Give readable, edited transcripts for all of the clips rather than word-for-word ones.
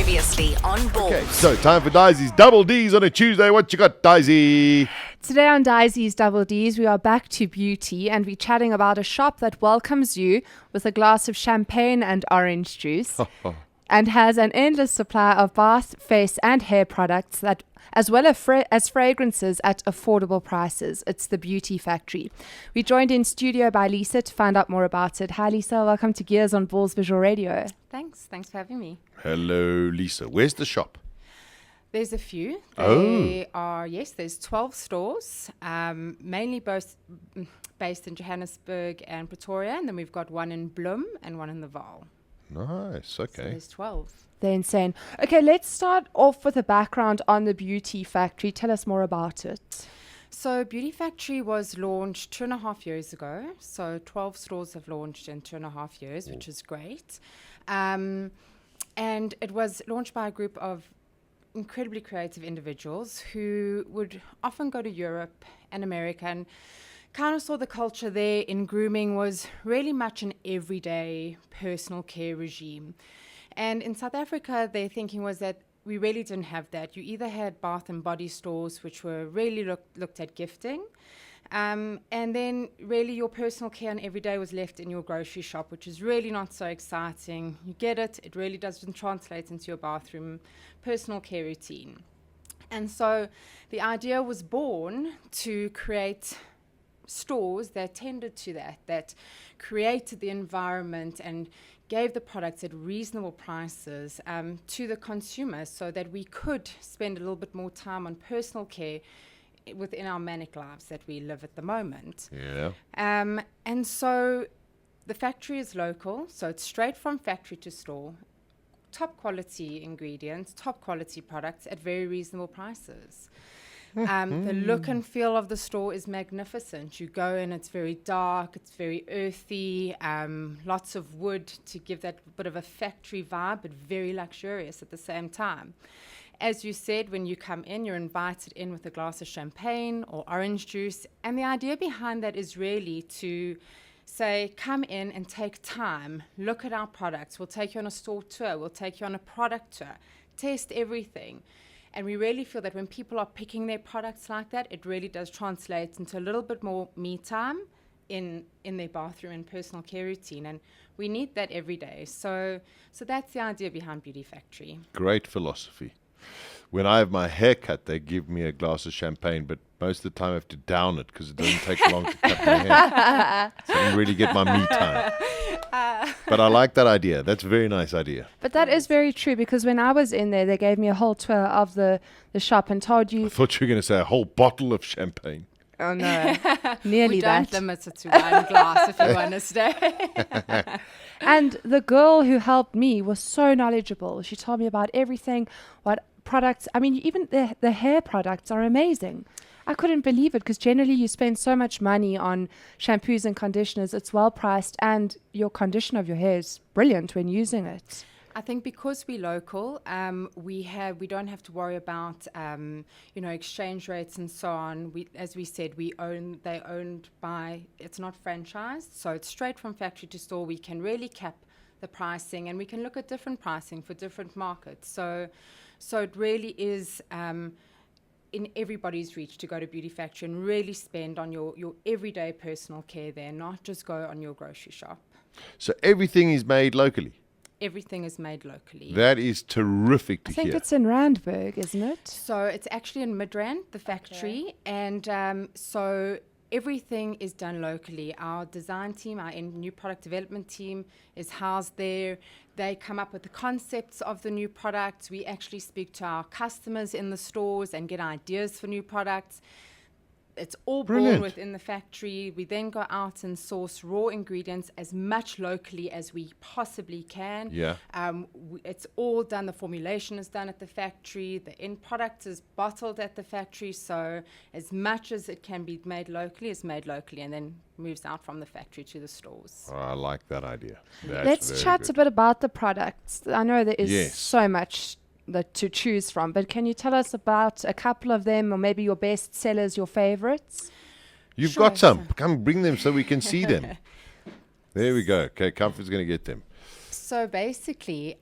Previously on board. Okay, so time for Disy's Double D's on a Tuesday. What you got, Disy? Today on Disy's Double D's, we are back to beauty and we're chatting about a shop that welcomes you with a glass of champagne and orange juice and has an endless supply of bath, face and hair products that as well as fragrances at affordable prices. It's the Beauty Factory. We joined in studio by Lisa to find out more about it. Hi Lisa, welcome to Gears on Balls Visual Radio. Thanks for having me. Hello, Lisa. Where's the shop? There's a few. There's 12 stores, mainly both based in Johannesburg and Pretoria, and then we've got one in Bloem and one in the Vaal. Nice, okay. So there's 12. They're insane. Okay, let's start off with a background on the Beauty Factory. Tell us more about it. So Beauty Factory was launched 2.5 years ago. So 12 stores have launched in 2.5 years, which is great. And it was launched by a group of incredibly creative individuals who would often go to Europe and America and kind of saw the culture there in grooming was really much an everyday personal care regime. And in South Africa, their thinking was that we really didn't have that. You either had bath and body stores, which were really looked at gifting, and then really your personal care and everyday was left in your grocery shop, which is really not so exciting. You get it. It really doesn't translate into your bathroom personal care routine. And so the idea was born to create stores that tended to that created the environment and gave the products at reasonable prices to the consumers so that we could spend a little bit more time on personal care within our manic lives that we live at the moment. Yeah. And so the factory is local, so it's straight from factory to store. Top quality ingredients, top quality products at very reasonable prices. The look and feel of the store is magnificent. You go in, it's very dark, it's very earthy, lots of wood to give that bit of a factory vibe, but very luxurious at the same time. As you said, when you come in, you're invited in with a glass of champagne or orange juice. And the idea behind that is really to say, come in and take time, look at our products. We'll take you on a store tour, we'll take you on a product tour, test everything. And we really feel that when people are picking their products like that, it really does translate into a little bit more me time in their bathroom and personal care routine. And we need that every day. So that's the idea behind Beauty Factory. Great philosophy. When I have my hair cut, they give me a glass of champagne, but most of the time I have to down it because it doesn't take long to cut my hair. So I don't really get my me time. But I like that idea. That's a very nice idea. But that is very true because when I was in there, they gave me a whole tour of the shop and told you... I thought you were going to say a whole bottle of champagne. Oh, no. Nearly we that. don't limit it to one glass if you want to stay. And the girl who helped me was so knowledgeable. She told me about everything, what products... I mean, even the hair products are amazing. I couldn't believe it because generally you spend so much money on shampoos and conditioners. It's well priced and your condition of your hair is brilliant when using it. I think because we're local, we don't have to worry about exchange rates and so on. As we said, they're owned by, it's not franchised, so it's straight from factory to store. We can really cap the pricing and we can look at different pricing for different markets. So it really is in everybody's reach to go to Beauty Factory and really spend on your everyday personal care there, not just go on your grocery shop. So everything is made locally? Everything is made locally. That is terrific to hear. I think it's in Randburg, isn't it? So it's actually in Midrand, the factory, and so everything is done locally. Our design team, our new product development team is housed there. They come up with the concepts of the new products. We actually speak to our customers in the stores and get ideas for new products. It's all born within the factory. We then go out and source raw ingredients as much locally as we possibly can. Yeah. It's all done. The formulation is done at the factory. The end product is bottled at the factory. So as much as it can be made locally is made locally and then moves out from the factory to the stores. Oh, I like that idea. Let's chat a bit about the products. I know there is so much to choose from, but can you tell us about a couple of them or maybe your best sellers, your favorites? You've got some. Come bring them so we can see them. There we go. Okay, Comfort's going to get them. So basically,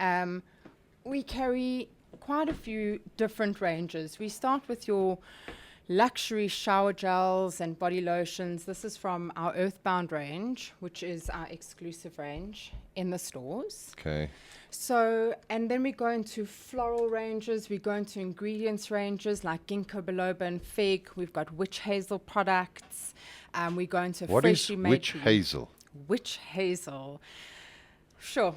we carry quite a few different ranges. We start with your luxury shower gels and body lotions. This is from our Earthbound range, which is our exclusive range in the stores. Okay. So, and then we go into floral ranges, we go into ingredients ranges like ginkgo biloba and fig. We've got witch hazel products. We go into What is freshly made witch tea. hazel? Witch hazel. Sure.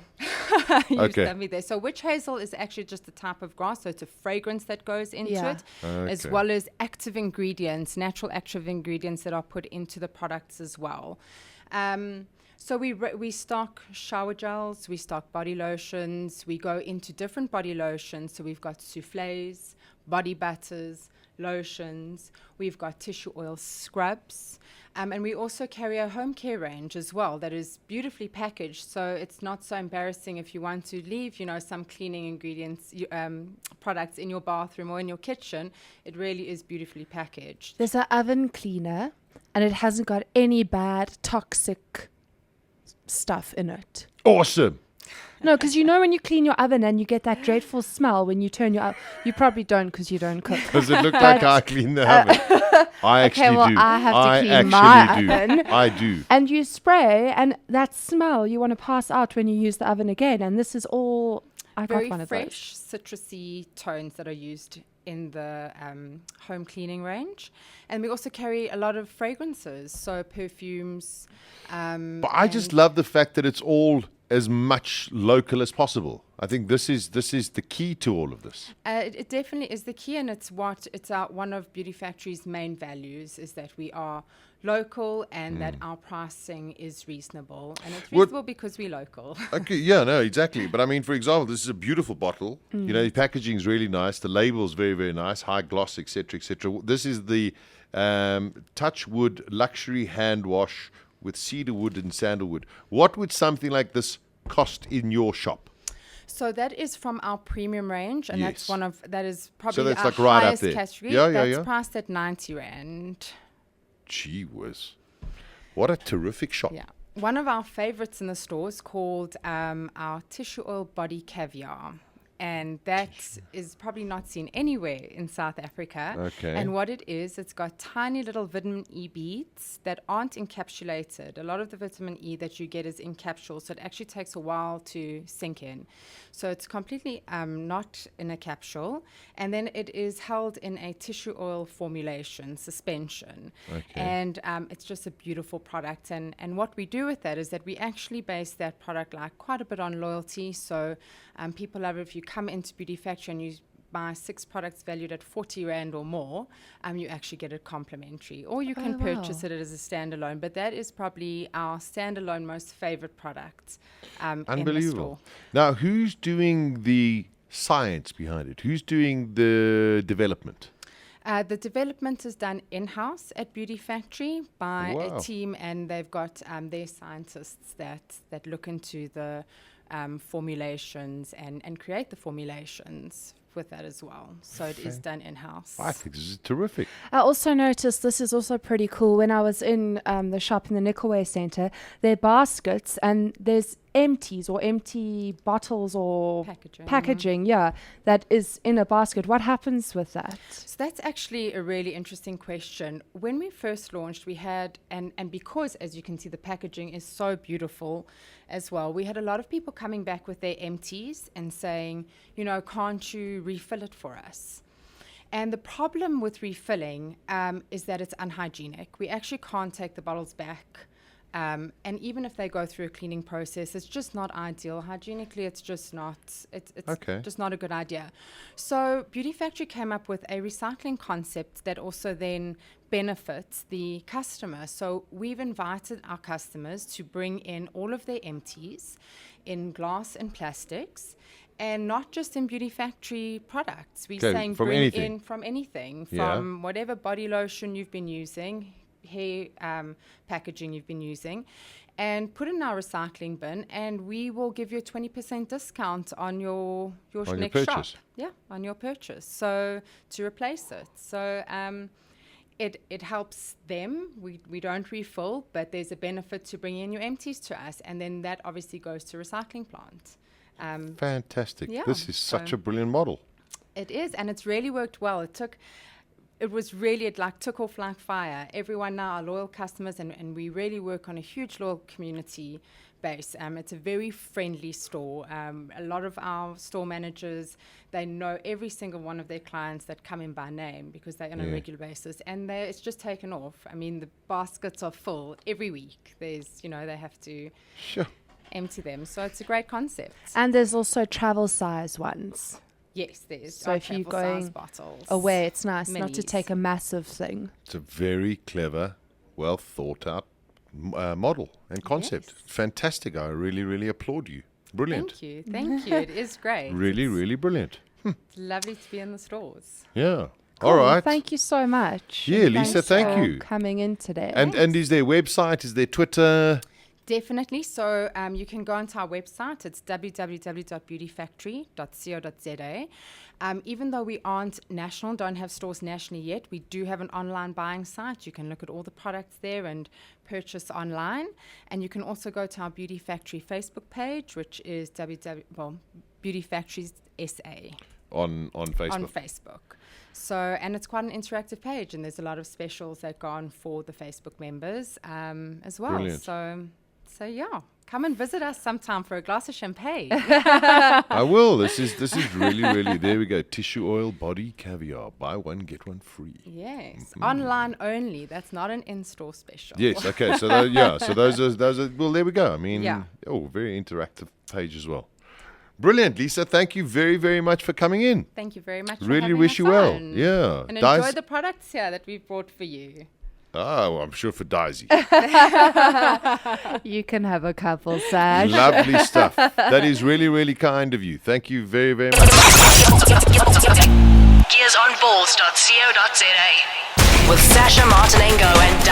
You Okay. sent me there. So witch hazel is actually just a type of grass. So it's a fragrance that goes into Yeah. it, as Okay. well as active ingredients, natural active ingredients that are put into the products as well. So we stock shower gels, we stock body lotions, we go into different body lotions. So we've got souffles, body butters, lotions, we've got tissue oil scrubs, and we also carry a home care range as well that is beautifully packaged. So it's not so embarrassing if you want to leave, some cleaning ingredients, products in your bathroom or in your kitchen. It really is beautifully packaged. There's an oven cleaner, and it hasn't got any bad, toxic stuff in it. Awesome. No, because when you clean your oven and you get that dreadful smell when you turn your oven. You probably don't because you don't cook. Does it look like I clean the oven? I actually well, do. I have to clean actually my do. oven. I do. And you spray, and that smell you want to pass out when you use the oven again. And this is all. I got Very one of fresh, citrusy tones that are used in the home cleaning range. And we also carry a lot of fragrances, so perfumes. But I just love the fact that it's all as much local as possible. I think this is the key to all of this. It definitely is the key, and it's one of Beauty Factory's main values is that we are local and that our pricing is reasonable. And it's reasonable because we're local. Okay, yeah, no, exactly. But I mean, for example, this is a beautiful bottle. The packaging is really nice. The label is very, very nice, high gloss, etc., etc. This is the Touchwood luxury hand wash with cedar wood and sandalwood. What would something like this cost in your shop? So that is from our premium range, and Yes. that is probably that's our like right up highest there. category. Yeah, That's yeah. priced at 90 Rand. Gee whiz. What a terrific shop. Yeah. One of our favorites in the store is called our tissue oil body caviar. And that is probably not seen anywhere in South Africa. Okay. And what it is, it's got tiny little vitamin E beads that aren't encapsulated. A lot of the vitamin E that you get is in capsules, so it actually takes a while to sink in. So it's completely not in a capsule. And then it is held in a tissue oil formulation, suspension. Okay. And it's just a beautiful product. And what we do with that is that we actually base that product like quite a bit on loyalty. So people love it if you come into Beauty Factory and you buy 6 products valued at 40 Rand or more, you actually get it complimentary. Or you can purchase it as a standalone. But that is probably our standalone most favorite product in the Unbelievable. store. Now, who's doing the science behind it? Who's doing the development? The development is done in-house at Beauty Factory by Wow. a team, and they've got their scientists that look into the formulations and create the formulations with that as well. So it is done in-house. I think this is terrific. I also noticed this is also pretty cool. When I was in the shop in the Nickelway Centre, there are baskets and there's empties or empty bottles or packaging, that is in a basket. What happens with that? So that's actually a really interesting question. When we first launched, we had, and because, as you can see, the packaging is so beautiful as well, we had a lot of people coming back with their empties and saying, can't you refill it for us? And the problem with refilling is that it's unhygienic. We actually can't take the bottles back. And even if they go through a cleaning process, it's just not ideal. Hygienically, it's just not, it's Okay. just not a good idea. So Beauty Factory came up with a recycling concept that also then benefits the customer. So we've invited our customers to bring in all of their empties in glass and plastics, and not just in Beauty Factory products. We're Okay, saying from bring anything. in from anything, Yeah. from whatever body lotion you've been using, hair packaging you've been using, and put in our recycling bin, and we will give you a 20% discount on your next purchase. shop. Yeah, on your purchase. So to replace it. So it helps them. We don't refill, but there's a benefit to bringing in your empties to us, and then that obviously goes to recycling plant. Fantastic. Yeah, This is such so- a brilliant model. It is, and it's really worked well. It like took off like fire. Everyone now are loyal customers, and we really work on a huge loyal community base. It's a very friendly store. A lot of our store managers, they know every single one of their clients that come in by name because they're on a regular basis, and it's just taken off. I mean, the baskets are full every week. There's, they have to Sure. empty them. So it's a great concept. And there's also travel size ones. Yes, there's So if you're travel-size going bottles. away, it's nice not to Minis. take a massive thing. It's a very clever, well thought out model and concept. Yes. Fantastic. I really, really applaud you. Brilliant. Thank you. It is great. Really, really brilliant. It's lovely to be in the stores. Yeah. Cool. All right. Thank you so much. Yeah, And Lisa, thanks thank for you. coming in today. And is there website? Is there Twitter? Definitely. So you can go onto our website. It's www.beautyfactory.co.za. Even though we aren't national, don't have stores nationally yet, we do have an online buying site. You can look at all the products there and purchase online. And you can also go to our Beauty Factory Facebook page, which is Beauty Factories SA On Facebook. on Facebook. So, and it's quite an interactive page, and there's a lot of specials that go on for the Facebook members as well. Brilliant. So yeah, come and visit us sometime for a glass of champagne. I will. This is really, really, there we go. Tissue oil, body caviar. Buy one, get one free. Yes, online only. That's not an in-store special. Yes, okay. So those are well, there we go. I mean, Yeah. Very interactive page as well. Brilliant, Lisa. Thank you very, very much for coming in. Thank you very much. For Really having wish us you well. on. Yeah. And Dice- enjoy the products here that we've brought for you. well, I'm sure for Daisy. You can have a couple, Sash. Lovely stuff. That is really, really kind of you. Thank you very, very much. Gearsonballs.co.za with Sasha Martinengo and